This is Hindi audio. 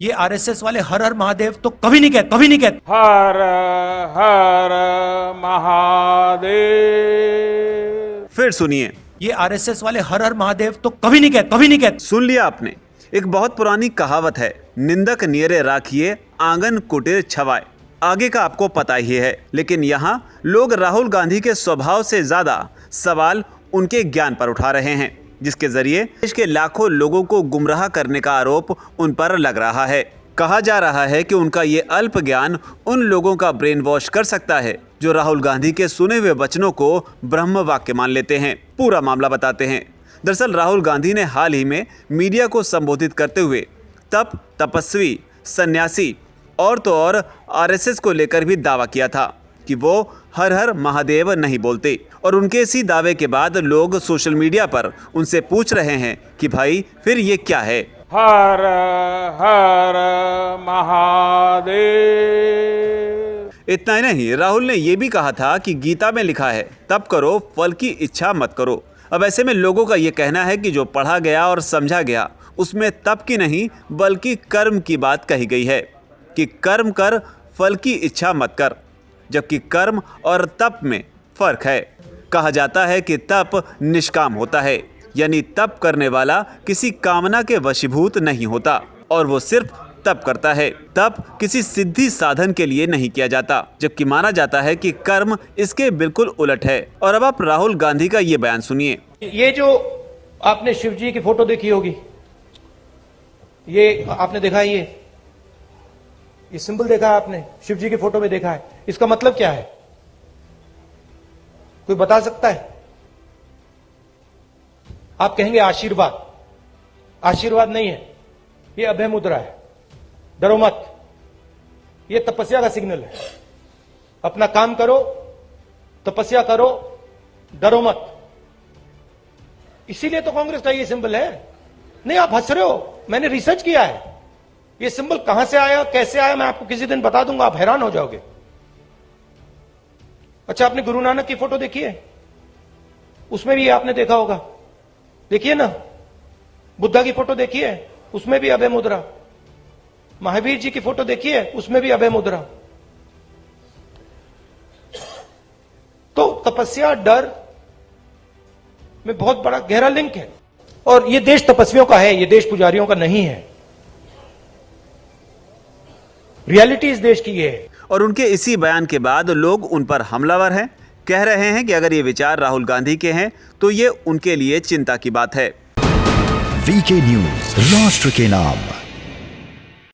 ये आरएसएस वाले हर हर महादेव तो कभी नहीं कहते, कभी नहीं कहते। हर हर महादेव। फिर सुनिए, ये आरएसएस वाले हर हर महादेव तो कभी नहीं कहते, कभी नहीं कहते। सुन लिया आपने। एक बहुत पुरानी कहावत है, निंदक नियरे राखिए आंगन कुटीर छवाए। आगे का आपको पता ही है, लेकिन यहाँ लोग राहुल गांधी के स्वभाव से ज्यादा सवाल उनके ज्ञान पर उठा रहे हैं, जिसके जरिए देश के लाखों लोगों को गुमराह करने का आरोप उन पर लग रहा है। कहा जा रहा है कि उनका ये अल्प ज्ञान उन लोगों का ब्रेन वॉश कर सकता है जो राहुल गांधी के सुने हुए वचनों को ब्रह्म वाक्य मान लेते हैं। पूरा मामला बताते हैं। दरअसल राहुल गांधी ने हाल ही में मीडिया को संबोधित करते हुए तप, तपस्वी, सन्यासी और तो और आरएसएस को लेकर भी दावा किया था कि वो हर हर महादेव नहीं बोलते। और उनके इसी दावे के बाद लोग सोशल मीडिया पर उनसे पूछ रहे हैं कि भाई फिर ये क्या है। हर हर महादेव। इतना ही नहीं, राहुल ने ये भी कहा था कि गीता में लिखा है तप करो, फल की इच्छा मत करो। अब ऐसे में लोगों का ये कहना है कि जो पढ़ा गया और समझा गया उसमें तप की नहीं बल्कि कर्म की बात कही गई है कि कर्म कर, फल की इच्छा मत कर, जबकि कर्म और तप में फर्क है। कहा जाता है कि तप निष्काम होता है, यानी तप करने वाला किसी कामना के वशीभूत नहीं होता और वो सिर्फ तप करता है। तप किसी सिद्धि साधन के लिए नहीं किया जाता, जबकि माना जाता है कि कर्म इसके बिल्कुल उलट है। और अब आप राहुल गांधी का ये बयान सुनिए। ये जो आपने शिव जी की फोटो देखी होगी, ये आपने देखा है, ये सिंबल देखा है आपने, शिव जी की फोटो में देखा है। इसका मतलब क्या है? कोई बता सकता है? आप कहेंगे आशीर्वाद। आशीर्वाद नहीं है, ये अभय मुद्रा है। डरो मत, ये तपस्या का सिग्नल है। अपना काम करो, तपस्या करो, डरो मत। इसीलिए तो कांग्रेस का ये सिंबल है। नहीं, आप हंस रहे हो, मैंने रिसर्च किया है। ये सिंबल कहां से आया, कैसे आया, मैं आपको किसी दिन बता दूंगा, आप हैरान हो जाओगे। अच्छा, आपने गुरु नानक की फोटो देखी है? उसमें भी आपने देखा होगा, देखिए ना। बुद्धा की फोटो देखी है, उसमें भी अभय मुद्रा। महावीर जी की फोटो देखी है, उसमें भी अभय मुद्रा। तो तपस्या, डर में बहुत बड़ा गहरा लिंक है। और ये देश तपस्वियों का है, ये देश पुजारियों का नहीं है। रियलिटी इस देश की ये है। और उनके इसी बयान के बाद लोग उन पर हमलावर हैं, कह रहे हैं कि अगर ये विचार राहुल गांधी के हैं तो ये उनके लिए चिंता की बात है। वीके न्यूज, राष्ट्र के नाम।